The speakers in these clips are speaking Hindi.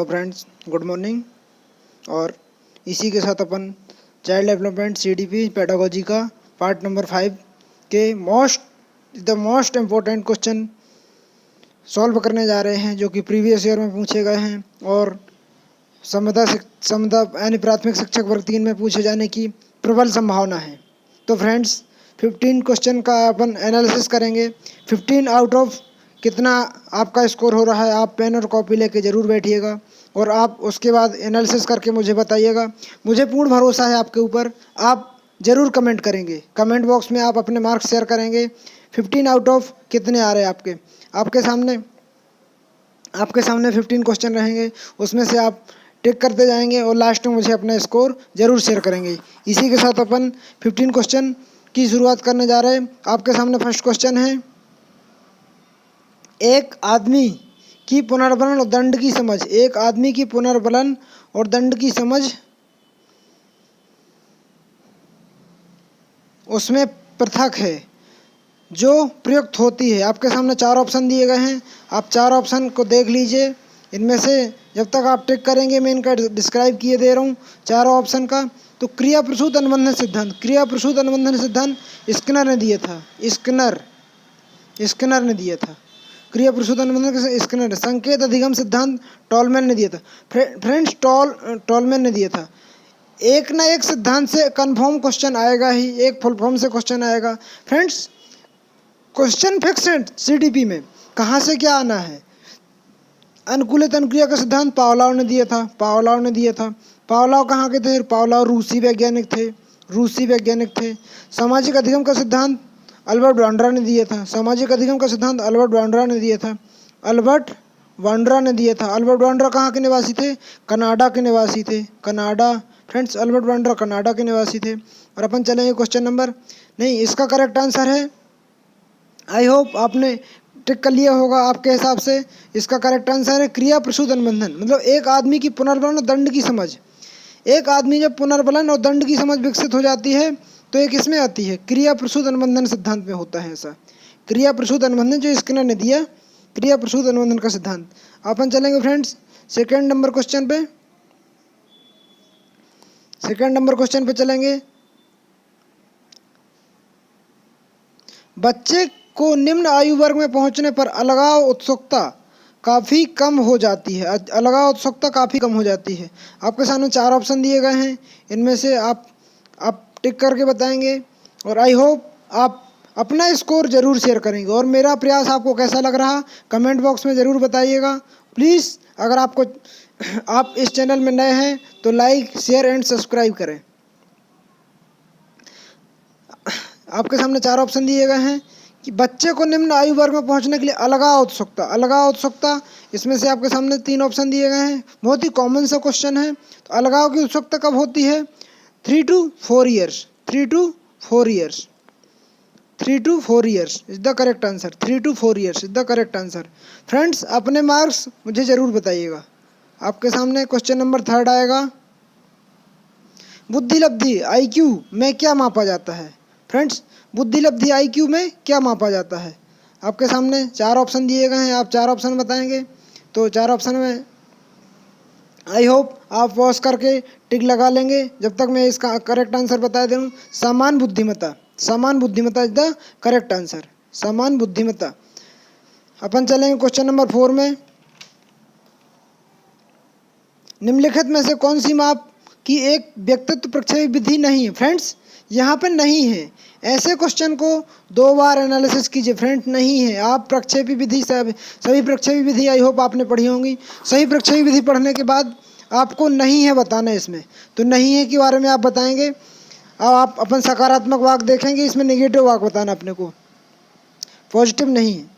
Hello friends, good morning. और इसी के साथ अपन चाइल्ड डेवलपमेंट सीडीपी पेडागोजी का पार्ट नंबर 5 के the most important question solve करने जा रहे हैं, जो कि प्रीवियस ईयर में पूछे गए हैं और समता यानी प्राथमिक शिक्षक वर्ग 3 में पूछे जाने की प्रबल संभावना है। तो फ्रेंड्स 15 क्वेश्चन का अपन एनालिसिस करेंगे। 15 आउट ऑफ कितना आपका स्कोर हो रहा है, आप पेन और कॉपी लेके ज़रूर बैठिएगा और आप उसके बाद एनालिसिस करके मुझे बताइएगा। मुझे पूर्ण भरोसा है आपके ऊपर, आप ज़रूर कमेंट करेंगे। कमेंट बॉक्स में आप अपने मार्क्स शेयर करेंगे। 15 आउट ऑफ कितने आ रहे हैं आपके सामने 15 क्वेश्चन रहेंगे, उसमें से आप टिक करते जाएंगे और लास्ट में मुझे अपना स्कोर ज़रूर शेयर करेंगे। इसी के साथ अपन 15 क्वेश्चन की शुरुआत करने जा रहे हैं। आपके सामने फर्स्ट क्वेश्चन है, एक आदमी की पुनर्बलन और दंड की समझ। एक आदमी की पुनर्बलन और दंड की समझ उसमें पृथक है जो प्रयुक्त होती है। आपके सामने 4 ऑप्शन दिए गए हैं, आप 4 ऑप्शन को देख लीजिए। इनमें से जब तक आप टिक करेंगे, मैं इनका डिस्क्राइब किए दे रहा हूँ चारों ऑप्शन का। तो क्रिया प्रसूत अनुबंधन सिद्धांत, क्रिया प्रसूत अनुबंधन सिद्धांत स्किनर ने दिया था। स्किनर ने दिया था क्रिया प्रसूत अनुबंधन स्किनर ने। संकेत अधिगम सिद्धांत टॉलमैन ने दिया था। फ्रेंड्स टॉलमैन ने दिया था। एक ना एक सिद्धांत से कन्फर्म क्वेश्चन आएगा ही, एक फुल फॉर्म से क्वेश्चन आएगा। फ्रेंड्स क्वेश्चन फिक्स है सीडीपी में, कहाँ से क्या आना है। अनुकूलित अनुक्रिया का सिद्धांत पावलोव ने दिया था। पावलोव कहाँ के थे? पावलोव रूसी वैज्ञानिक थे। सामाजिक अधिगम का सिद्धांत अल्बर्ट बांद्रा ने दिया था। अल्बर्ट बांद्रा ने दिया था। अल्बर्ट बांद्रा कहाँ के निवासी थे? कनाडा के निवासी थे। फ्रेंड्स अल्बर्ट बांद्रा कनाडा के निवासी थे। और अपन चलेंगे क्वेश्चन नंबर, नहीं इसका करेक्ट आंसर है, आई होप आपने टिक कर लिया होगा आपके हिसाब से। इसका करेक्ट आंसर है क्रिया प्रसूत अनुबंधन, मतलब एक आदमी की पुनर्बलन और दंड की समझ। एक आदमी जब पुनर्बलन और दंड की समझ विकसित हो जाती है तो एक इसमें आती है, क्रिया प्रसूत अनुबंधन सिद्धांत में होता है ऐसा। क्रिया प्रसूत अनुबंधन जो स्किनर ने दिया, क्रिया प्रसूत अनुबंधन का सिद्धांत। अपन चलेंगे फ्रेंड्स सेकेंड नंबर क्वेश्चन पे चलेंगे। बच्चे को निम्न आयु वर्ग में पहुंचने पर अलगाव उत्सुकता काफ़ी कम हो जाती है। आपके सामने 4 ऑप्शन दिए गए हैं, इनमें से आप टिक करके बताएंगे और आई होप आप अपना स्कोर ज़रूर शेयर करेंगे। और मेरा प्रयास आपको कैसा लग रहा कमेंट बॉक्स में ज़रूर बताइएगा। प्लीज़ अगर आप इस चैनल में नए हैं तो लाइक, शेयर एंड सब्सक्राइब करें। आपके सामने 4 ऑप्शन दिए गए हैं कि बच्चे को निम्न आयु वर्ग में पहुंचने के लिए अलगाव उत्सुकता, इसमें से आपके सामने 3 ऑप्शन दिए गए हैं। बहुत ही कॉमन सा क्वेश्चन है। तो अलगाव की उत्सुकता कब होती है? 3 to 4 years is the correct answer. 3 to 4 years is the correct answer. Friends अपने मार्क्स मुझे ज़रूर बताइएगा। आपके सामने क्वेश्चन नंबर 3 आएगा, बुद्धिलब्धि IQ में क्या मापा जाता है? फ्रेंड्स बुद्धिलब्धि IQ में क्या मापा जाता है? आपके सामने 4 ऑप्शन दिए गए हैं, आप 4 ऑप्शन बताएंगे। तो 4 ऑप्शन में आई होप आप पॉज करके टिक लगा लेंगे जब तक मैं इसका करेक्ट आंसर बता दे रहा हूँ। समान बुद्धिमत्ता इज द करेक्ट आंसर। समान बुद्धिमत्ता। अपन चलेंगे क्वेश्चन नंबर 4 में। निम्नलिखित में से कौन सी माप की एक व्यक्तित्व प्रक्षेप विधि नहीं है? फ्रेंड्स यहाँ पे नहीं है, ऐसे क्वेश्चन को 2 बार एनालिसिस कीजिए। फ्रेंड्स नहीं है, आप प्रक्षेपी विधि सभी प्रक्षेपी विधि आई होप आपने पढ़ी होंगी। सही प्रक्षेपी विधि पढ़ने के बाद आपको नहीं है बताना इसमें, तो नहीं है के बारे में आप बताएंगे। अब आप अपन सकारात्मक वाक देखेंगे, इसमें नेगेटिव वाक बताना अपने को, पॉजिटिव नहीं है।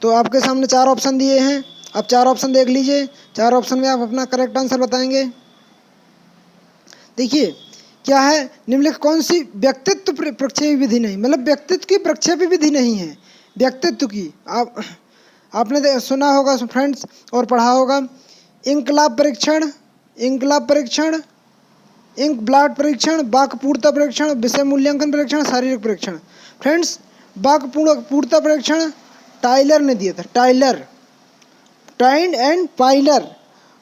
तो आपके सामने 4 ऑप्शन दिए हैं, आप 4 ऑप्शन देख लीजिए। 4 ऑप्शन में आप अपना करेक्ट आंसर बताएंगे। देखिए क्या है, निम्नलिखित कौन सी व्यक्तित्व प्रक्षेपी विधि नहीं, मतलब व्यक्तित्व की प्रक्षेपी विधि नहीं है, व्यक्तित्व की। आपने सुना होगा फ्रेंड्स और पढ़ा होगा, इंकलाब परीक्षण, इंक ब्लड परीक्षण, वाक् पूर्णता परीक्षण, विषय मूल्यांकन परीक्षण, शारीरिक परीक्षण। फ्रेंड्स वाक् पूर्णता परीक्षण टाइलर ने दिया था। टाइन एंड पाइलर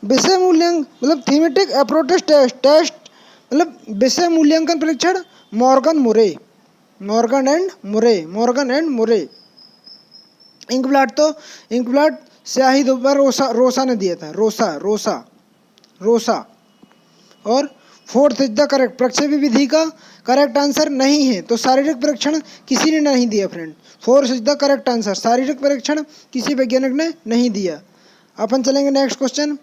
विषय मूल्यांकन मतलब थीमेटिक अप्रोच टेस्ट मतलब विषय मूल्यांकन परीक्षण मॉर्गन एंड मुरे। इंकब्लाट स्याही दोबार रोसा ने दिया था, रोसा। और फोर्थ इज द करेक्ट, प्रक्षेपी विधि का करेक्ट आंसर नहीं है, तो शारीरिक परीक्षण किसी ने नहीं दिया friend. Fourth is the correct answer, शारीरिक परीक्षण किसी वैज्ञानिक ने नहीं दिया। अपन चलेंगे नेक्स्ट क्वेश्चन,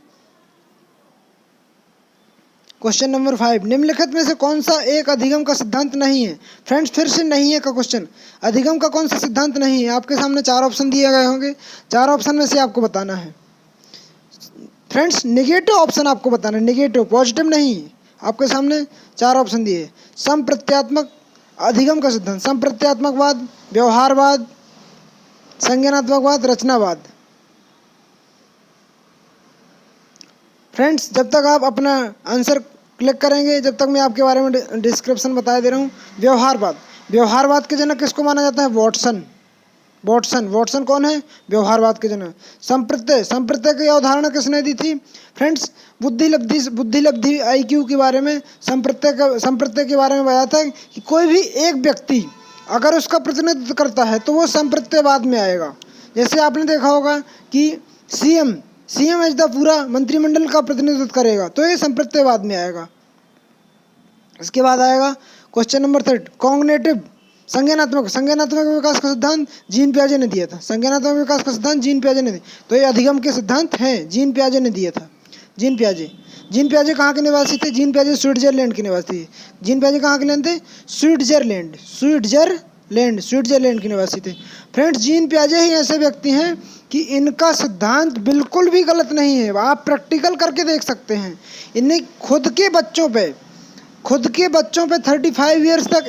क्वेश्चन नंबर 5। निम्नलिखित में से कौन सा एक अधिगम का सिद्धांत नहीं है? फ्रेंड्स फिर से नहीं है का क्वेश्चन, अधिगम का कौन सा सिद्धांत नहीं है? आपके सामने 4 ऑप्शन दिए गए होंगे, 4 ऑप्शन में से आपको बताना है। फ्रेंड्स नेगेटिव ऑप्शन आपको बताना है, नेगेटिव, पॉजिटिव नहीं। आपके सामने 4 ऑप्शन दिए। संप्रत्यात्मक अधिगम का सिद्धांत, संप्रत्यात्मकवाद, व्यवहारवाद, संज्ञानात्मकवाद, रचनावाद। फ्रेंड्स जब तक आप अपना आंसर क्लिक करेंगे, जब तक मैं आपके बारे में डिस्क्रिप्शन बता दे रहा हूँ। व्यवहारवाद के जनक किसको माना जाता है? वॉटसन कौन है? व्यवहारवाद के जनक। संप्रत्यय की अवधारणा किसने दी थी? फ्रेंड्स बुद्धिलब्धि IQ के बारे में, संप्रत्यय के बारे में बताया था कि कोई भी एक व्यक्ति अगर उसका प्रतिनिधित्व करता है तो वो संप्रत्ययवाद में आएगा। जैसे आपने देखा होगा कि सीएम एज द पूरा मंत्रिमंडल का प्रतिनिधित्व करेगा, तो ये संप्रत्ययवाद में आएगा। इसके बाद आएगा क्वेश्चन नंबर 3, कॉग्निटिव संज्ञानात्मक विकास का सिद्धांत जीन पियाजे ने दिया था। संज्ञानात्मक विकास का सिद्धांत जीन पियाजे ने दिया, तो ये अधिगम के सिद्धांत हैं, जीन पियाजे ने दिया था। जीन पियाजे कहाँ के निवासी थे? जीन पियाजे स्विट्जरलैंड के निवासी थे। जीन पियाजे कहाँ के निवासी थे? स्विट्जरलैंड के निवासी थे। फ्रेंड्स जीन पियाजे ही ऐसे व्यक्ति हैं कि इनका सिद्धांत बिल्कुल भी गलत नहीं है, आप प्रैक्टिकल करके देख सकते हैं। इन्हें खुद के बच्चों पे 35 ईयर्स तक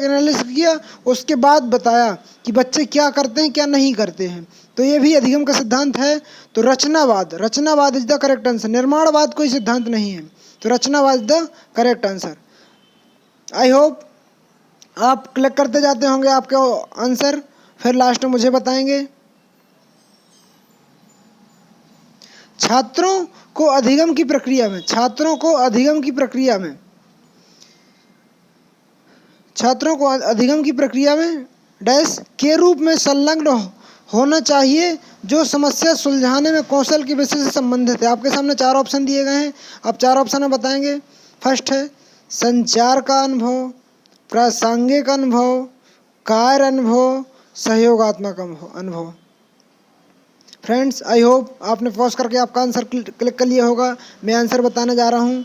एनालिसिस किया, उसके बाद बताया कि बच्चे क्या करते हैं क्या नहीं करते हैं। तो ये भी अधिगम का सिद्धांत है। तो रचनावाद इज द करेक्ट आंसर। निर्माणवाद कोई सिद्धांत नहीं है, तो रचनावाद is the correct answer. I hope आप क्लिक करते जाते होंगे आपके आंसर, फिर लास्ट में मुझे बताएंगे। छात्रों को अधिगम की प्रक्रिया में डैश के रूप में संलग्न होना चाहिए जो समस्या सुलझाने में कौशल के विषय से संबंधित है। आपके सामने 4 ऑप्शन दिए गए हैं, आप 4 ऑप्शन में बताएंगे। फर्स्ट है संचार का अनुभव, प्रासंगिक अनुभव, कार्य अनुभव, सहयोगात्मक अनुभव। फ्रेंड्स आई होप आपने पॉज करके आपका आंसर क्लिक कर लिया होगा। मैं आंसर बताने जा रहा हूँ।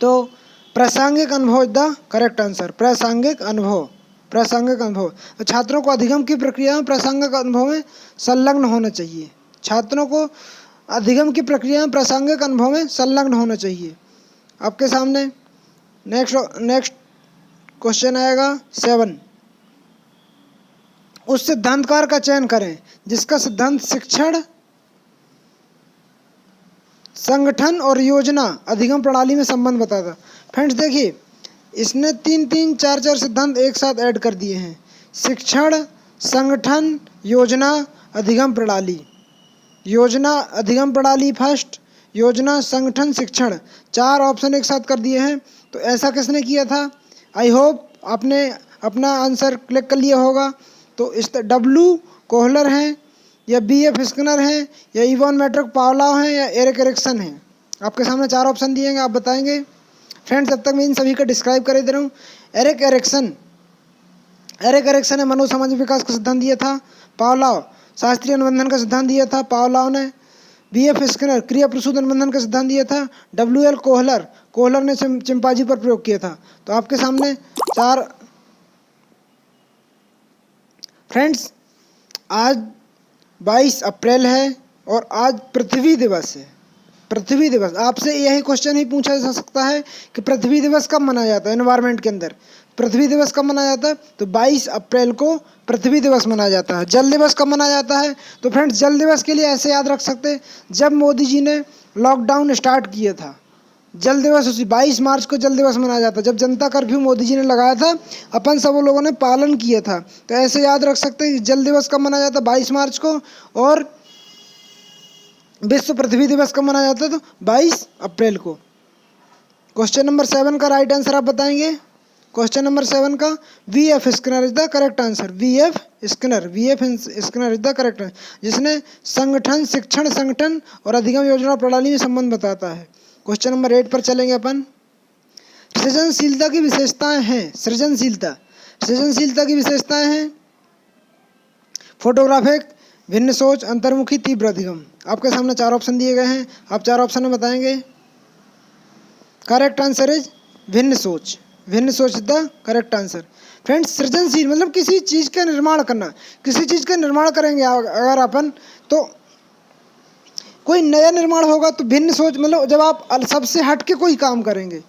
तो प्रासंगिक अनुभव इज द करेक्ट आंसर। प्रासंगिक अनुभव। तो छात्रों को अधिगम की प्रक्रिया में प्रासंगिक अनुभव में संलग्न होना चाहिए। आपके सामने नेक्स्ट क्वेश्चन आएगा 7। उस सिद्धांतकार का चयन करें जिसका सिद्धांत शिक्षण, संगठन और योजना अधिगम प्रणाली में संबंध बताता। फ्रेंड्स देखिए, इसने 3 4 सिद्धांत एक साथ ऐड कर दिए हैं। शिक्षण, संगठन, योजना, अधिगम प्रणाली फर्स्ट, योजना, संगठन, शिक्षण, 4 ऑप्शन एक साथ कर दिए हैं। तो ऐसा किसने किया था? आई होप आपने अपना आंसर क्लिक कर लिया होगा। तो इस W कोहलर हैं या BF स्किनर हैं या इवान मैट्रिक पावलाव हैं या एरिक एरिक्सन हैं। आपके सामने 4 ऑप्शन दिए हैं, आप बताएंगे। फ्रेंड्स जब तक मैं इन सभी का डिस्क्राइब कर दे रहा हूँ। एरिक एरिक्सन ने मनो सामाजिक विकास का सिद्धांत दिया था। पावलाव शास्त्रीय अनुबंधन का सिद्धांत दिया था पावलाव ने। BF स्किनर क्रिया प्रसूत अनुबंधन का सिद्धांत दिया था। WL कोहलर ने चिंपांजी पर प्रयोग किया था। तो आपके सामने 4। फ्रेंड्स आज 22 अप्रैल है और आज पृथ्वी दिवस है। आपसे यही क्वेश्चन ही पूछा जा सकता है कि पृथ्वी दिवस कब मनाया जाता है? एनवायरनमेंट के अंदर पृथ्वी दिवस कब मनाया जाता है? तो 22 अप्रैल को पृथ्वी दिवस मनाया जाता है। जल दिवस कब मनाया जाता है? तो फ्रेंड्स जल दिवस के लिए ऐसे याद रख सकते हैं, जब मोदी जी ने लॉकडाउन स्टार्ट किया था, जल दिवस उसी 22 मार्च को जल दिवस मनाया जाता है। जब जनता कर्फ्यू मोदी जी ने लगाया था, अपन सब लोगों ने पालन किया था। तो ऐसे याद रख सकते हैं कि जल दिवस कब मनाया जाता है? 22 मार्च को। और विश्व पृथ्वी दिवस कब मनाया जाता है? तो 22 अप्रैल को। क्वेश्चन नंबर 7 का राइट आंसर आप बताएंगे। क्वेश्चन नंबर 7 का VF Skinner is the correct answer. VF Skinner is the correct answer, जिसने संगठन, शिक्षण संगठन और अधिगम योजना प्रणाली में संबंध बताता है। क्वेश्चन नंबर 8 पर चलेंगे अपन। सृजनशीलता की विशेषताएं हैं। सृजनशीलता की विशेषताएं हैं फोटोग्राफिक, भिन्न सोच, अंतर्मुखी, तीव्र अधिगम। आपके सामने 4 ऑप्शन दिए गए हैं, आप 4 ऑप्शन में बताएंगे। करेक्ट आंसर इज भिन्न सोच। भिन्न सोच is the correct answer. Friends, सृजनशील मतलब किसी चीज़ का निर्माण करना। किसी चीज़ का निर्माण करेंगे अगर अपन, तो कोई नया निर्माण होगा तो भिन्न सोच मतलब जब आप सबसे हट के कोई काम करेंगे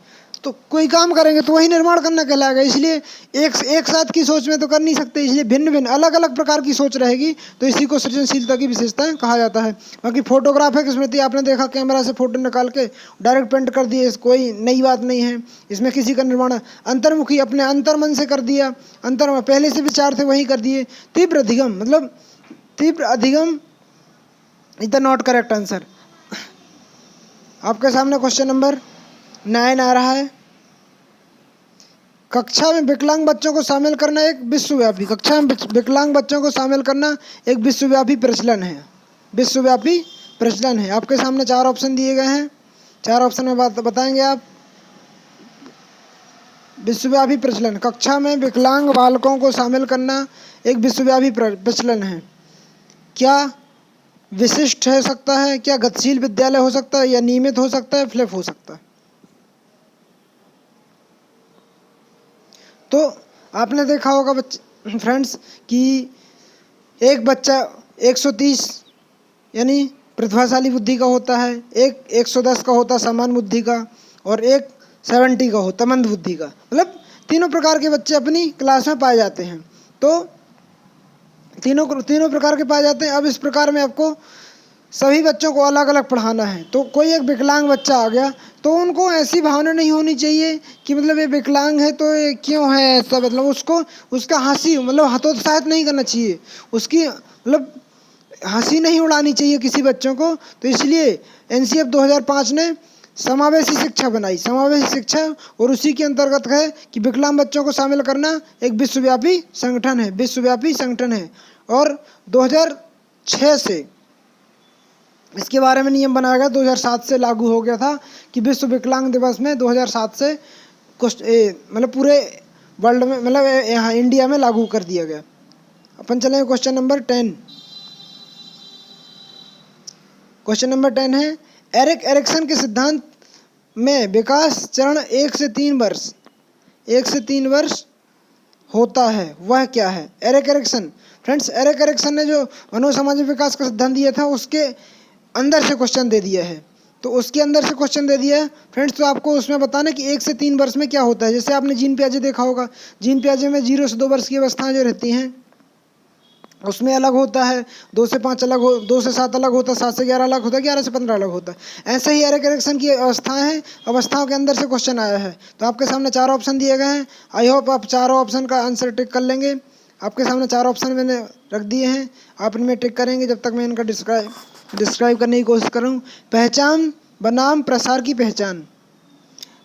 तो वही निर्माण करना कहलाएगा। इसलिए एक साथ की सोच में तो कर नहीं सकते, इसलिए भिन्न भिन्न अलग अलग प्रकार की सोच रहेगी, तो इसी को सृजनशीलता की विशेषताएं कहा जाता है। बाकी फोटोग्राफिक स्मृति, आपने देखा कैमरा से फोटो निकाल के डायरेक्ट प्रिंट कर दिए, कोई नई बात नहीं है, इसमें किसी का निर्माण। अंतर्मुखी, अपने अंतर्मन से कर दिया, पहले से विचार थे वही कर दिए। तीव्र अधिगम मतलब तीव्र अधिगम is the not correct answer. आपके सामने क्वेश्चन नंबर 9 आ रहा है। कक्षा में विकलांग बच्चों को शामिल करना एक विश्वव्यापी प्रचलन है। आपके सामने 4 ऑप्शन दिए गए हैं, 4 ऑप्शन में बताएंगे आप। विश्वव्यापी प्रचलन, कक्षा में विकलांग बालकों को शामिल करना एक विश्वव्यापी प्रचलन है। क्या विशिष्ट हो सकता है, क्या गतिशील विद्यालय हो सकता है, या नियमित हो सकता है, फ्लिप हो सकता है? तो आपने देखा होगा फ्रेंड्स कि एक बच्चा 130 यानी प्रतिभाशाली बुद्धि का होता है, एक 110 का होता है सामान्य बुद्धि का, और एक 70 का होता मंद बुद्धि का। मतलब तीनों प्रकार के बच्चे अपनी क्लास में पाए जाते हैं। तो तीनों प्रकार के पाए जाते हैं। अब इस प्रकार में आपको सभी बच्चों को अलग अलग पढ़ाना है। तो कोई एक विकलांग बच्चा आ गया तो उनको ऐसी भावना नहीं होनी चाहिए कि मतलब ये विकलांग है तो ये क्यों है ऐसा, मतलब उसका हंसी मतलब हतोत्साहित नहीं करना चाहिए, उसकी मतलब हंसी नहीं उड़ानी चाहिए किसी बच्चों को। तो इसलिए NCF 2005 ने समावेशी शिक्षा बनाई, समावेशी शिक्षा, और उसी के अंतर्गत है कि विकलांग बच्चों को शामिल करना एक विश्वव्यापी संगठन है। और 2006 से इसके बारे में नियम बनाया गया, 2007 से लागू हो गया था कि विश्व विकलांग दिवस में 2007 से मतलब पूरे वर्ल्ड में, मतलब यहाँ इंडिया में लागू कर दिया गया। अपन चलेंगे क्वेश्चन नंबर 10। क्वेश्चन नंबर 10 है, एरिक एरिक्सन के सिद्धांत में विकास चरण 1 से 3 वर्ष होता है, वह क्या है? Erik Erikson, friends, Erik Erikson ने जो मनोसामाजिक विकास का सिद्धांत दिया था उसके अंदर से क्वेश्चन दे दिया है। तो उसके अंदर से क्वेश्चन दे दिया है फ्रेंड्स, तो आपको उसमें बताना कि 1 से 3 वर्ष में क्या होता है। जैसे आपने जीन पियाजे देखा होगा, जीन पियाजे में 0 से 2 वर्ष की अवस्थाएं जो रहती हैं उसमें अलग होता है, 2 से 5 अलग हो, 2 से 7 अलग होता है, 7 से 11 अलग होता है, 11 से 15 अलग होता है। ऐसे ही एरिक एरिक्सन की अवस्थाएं हैं, अवस्थाओं के अंदर से क्वेश्चन आया है। तो आपके सामने 4 ऑप्शन दिए गए हैं। आई होप आप चारों ऑप्शन का आंसर टिक कर लेंगे। आपके सामने 4 ऑप्शन मैंने रख दिए हैं, आप इनमें टिक करेंगे जब तक मैं इनका डिस्क्राइब करने की कोशिश करूँ। पहचान बनाम प्रसार की पहचान,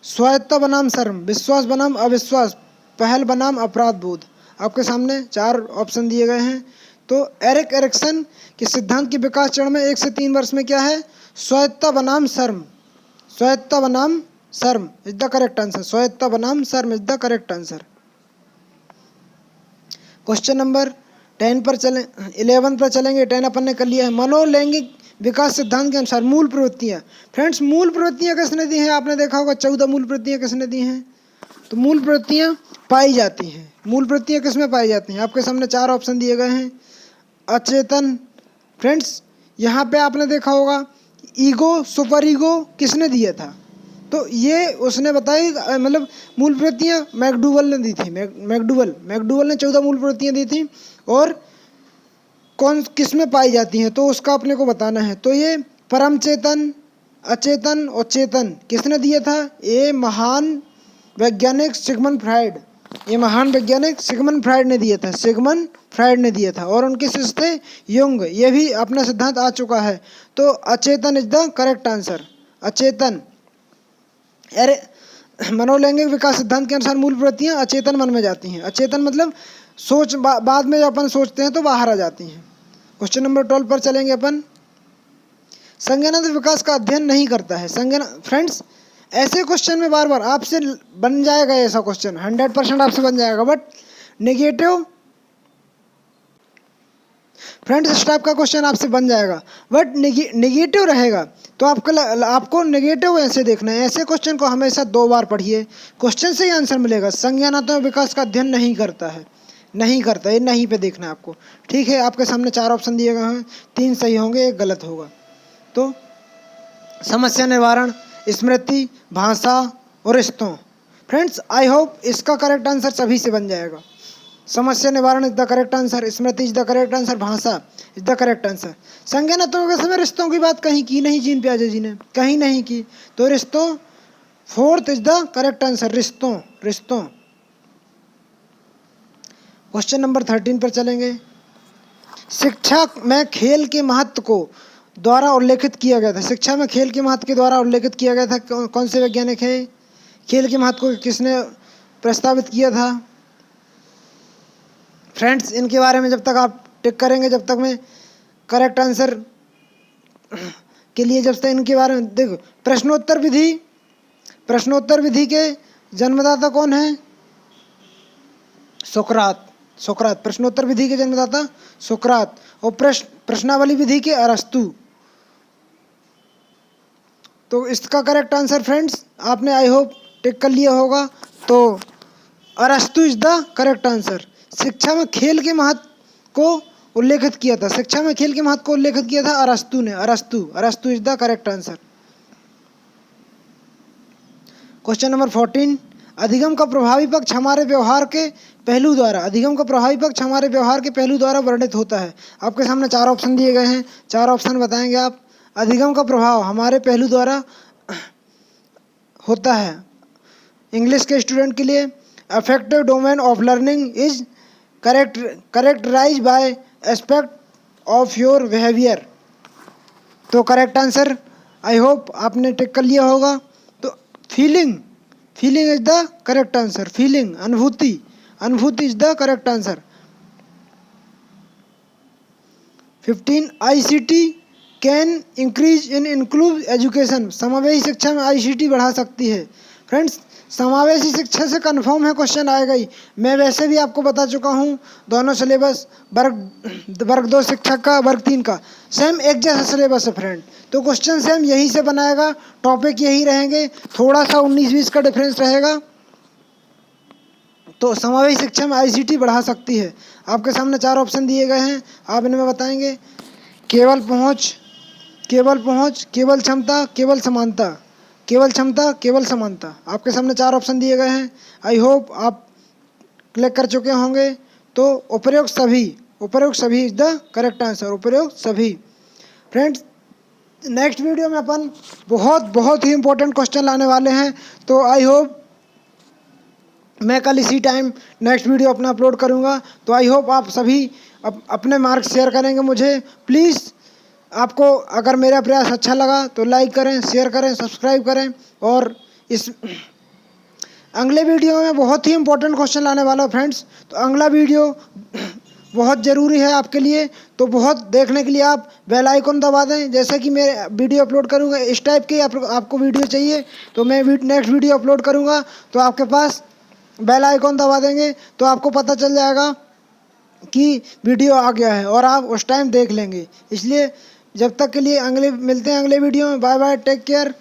स्वायत्तता बनाम शर्म, विश्वास बनाम अविश्वास, पहल बनाम अपराध बोध। आपके सामने 4 ऑप्शन दिए गए हैं। तो एरिक एरिक्सन के सिद्धांत के विकास चरण में 1 से 3 वर्ष में क्या है? स्वायत्तता बनाम शर्म इज द करेक्ट आंसर। स्वायत्तता बनाम शर्म is the correct answer. Question number 10 पर 11 पर चलेंगे। 10 अपन ने कर लिया है। मनोलैंगिक विकास सिद्धांत के अनुसार मूल प्रवृत्तियाँ, फ्रेंड्स मूल प्रवृत्तियाँ किसने दी हैं? आपने देखा होगा 14 मूल प्रवृत्तियाँ किसने दी हैं? तो मूल प्रवृत्तियाँ पाई जाती हैं। मूल प्रवृत्तियाँ किसमें पाई जाती हैं? आपके सामने 4 ऑप्शन दिए गए हैं। अचेतन, फ्रेंड्स यहाँ पे आपने देखा होगा ईगो, सुपर ईगो किसने दिया था? तो ये उसने बताई, मतलब मूल प्रवृत्तियाँ मैकडूवल ने दी थी। मैकडूवल ने 14 मूल प्रवृत्तियाँ दी थी, और कौन किस में पाई जाती हैं तो उसका अपने को बताना है। तो ये परम चेतन, अचेतन और चेतन किसने दिया था? ये महान वैज्ञानिक सिगमंड फ्राइड। ये महान वैज्ञानिक सिगमंड फ्राइड ने दिया था, सिगमंड फ्राइड ने दिया था। और उनके शिष्य थे युंग। ये भी अपना सिद्धांत आ चुका है। तो अचेतन इज द करेक्ट आंसर। अचेतन, अरे मनोलैंगिक विकास सिद्धांत के अनुसार मूल प्रवृत्तियां अचेतन मन में जाती हैं। अचेतन मतलब सोच बाद में अपन सोचते हैं तो बाहर आ जाती हैं। क्वेश्चन नंबर 12 पर चलेंगे अपन। संज्ञानात्मक विकास का अध्ययन नहीं करता है। फ्रेंड्स, ऐसे क्वेश्चन में बार बार आपसे बन जाएगा, ऐसा क्वेश्चन 100% आपसे बन जाएगा। बट नेगेटिव, फ्रेंड्स इस टाइप का क्वेश्चन आपसे बन जाएगा बट नेगेटिव रहेगा। तो आपको नेगेटिव ऐसे देखना है। ऐसे क्वेश्चन को हमेशा 2 बार पढ़िए, क्वेश्चन से ही आंसर मिलेगा। संज्ञानात्मक विकास का अध्ययन नहीं करता है, नहीं करता, ये नहीं पे देखना है आपको। ठीक है, आपके सामने 4 ऑप्शन दिए गए हैं, 3 सही होंगे, 1 गलत होगा। तो समस्या निवारण, स्मृति, भाषा और रिश्तों। फ्रेंड्स आई होप इसका करेक्ट आंसर सभी से बन जाएगा। समस्या निवारण is the correct answer, Smriti is the correct answer, भाषा इज द करेक्ट आंसर। संज्ञानात्मक विकास में रिश्तों की बात कहीं की नहीं जीन प्याजे जी ने, कहीं नहीं की। तो रिश्तों 4th is the correct answer, रिश्तों, रिश्तों। क्वेश्चन नंबर 13 पर चलेंगे। शिक्षा में खेल के महत्व को द्वारा उल्लेखित किया गया था। शिक्षा में खेल के महत्व के द्वारा उल्लेखित किया गया था। कौन से वैज्ञानिक है? खेल के महत्व को किसने प्रस्तावित किया था? फ्रेंड्स इनके बारे में जब तक आप टिक करेंगे, जब तक मैं करेक्ट आंसर के लिए, जब तक इनके बारे में देखो। प्रश्नोत्तर विधि के जन्मदाता कौन है? सुकरात। सुकरात प्रश्नोत्तर विधि के जन्मदाता सुकरात। और प्रश्नावली विधि के अरस्तु। तो इसका करेक्ट आंसर फ्रेंड्स आपने आई होप टिक कर लिया होगा। तो अरस्तु इज द करेक्ट आंसर। शिक्षा में खेल के महत्व को उल्लेखित किया था, शिक्षा में खेल के महत्व को उल्लेखित किया था अरस्तु ने। अरस्तु is the correct answer. Question number 14। अधिगम का प्रभावी पक्ष हमारे व्यवहार के पहलू द्वारा, अधिगम का प्रभावी पक्ष हमारे व्यवहार के पहलू द्वारा वर्णित होता है। आपके सामने 4 ऑप्शन दिए गए हैं, 4 ऑप्शन बताएंगे आप। अधिगम का प्रभाव हमारे पहलू द्वारा होता है। इंग्लिश के स्टूडेंट के लिए, affective domain of learning is characterize by aspect of your behaviour. तो करेक्ट आंसर आई होप आपने टिक कर लिया होगा। तो feeling is the correct answer. Feeling, अनुभूति is the correct answer. 15 ICT can increase in inclusive education. समावेशी शिक्षा में ICT बढ़ा सकती है। फ्रेंड्स समावेशी शिक्षा से कन्फर्म है क्वेश्चन आएगा ही। मैं वैसे भी आपको बता चुका हूँ, दोनों सिलेबस वर्ग 2 शिक्षक का, वर्ग 3 का सेम एक जैसा सिलेबस है फ्रेंड। तो क्वेश्चन सेम यही से बनाएगा, टॉपिक यही रहेंगे, थोड़ा सा 19-20 का डिफरेंस रहेगा। तो समावेशी शिक्षा में ICT बढ़ा सकती है। आपके सामने 4 ऑप्शन दिए गए हैं, आप इनमें बताएंगे। केवल पहुँच, केवल क्षमता, केवल समानता। केवल क्षमता, केवल समानता। आपके सामने 4 ऑप्शन दिए गए हैं। आई होप आप क्लिक कर चुके होंगे। तो उपयुक्त सभी इज द करेक्ट आंसर। उपयुक्त सभी। फ्रेंड्स नेक्स्ट वीडियो में अपन बहुत ही इंपॉर्टेंट क्वेश्चन लाने वाले हैं। तो आई होप मैं कल इसी टाइम नेक्स्ट वीडियो अपना अपलोड करूंगा। तो आई होप आप सभी अपने मार्क्स शेयर करेंगे मुझे। प्लीज़ आपको अगर मेरा प्रयास अच्छा लगा तो लाइक करें, शेयर करें, सब्सक्राइब करें। और इस अगले वीडियो में बहुत ही इंपॉर्टेंट क्वेश्चन लाने वाला हूं फ्रेंड्स। तो अगला वीडियो बहुत ज़रूरी है आपके लिए। तो बहुत देखने के लिए आप बेल आइकन दबा दें। जैसे कि मैं वीडियो अपलोड करूंगा इस टाइप की आपको वीडियो चाहिए तो मैं नेक्स्ट वीडियो अपलोड करूंगा तो आपके पास बेल आइकन दबा देंगे तो आपको पता चल जाएगा कि वीडियो आ गया है और आप उस टाइम देख लेंगे। इसलिए जब तक के लिए मिलते हैं अगले वीडियो में। Bye bye, take care.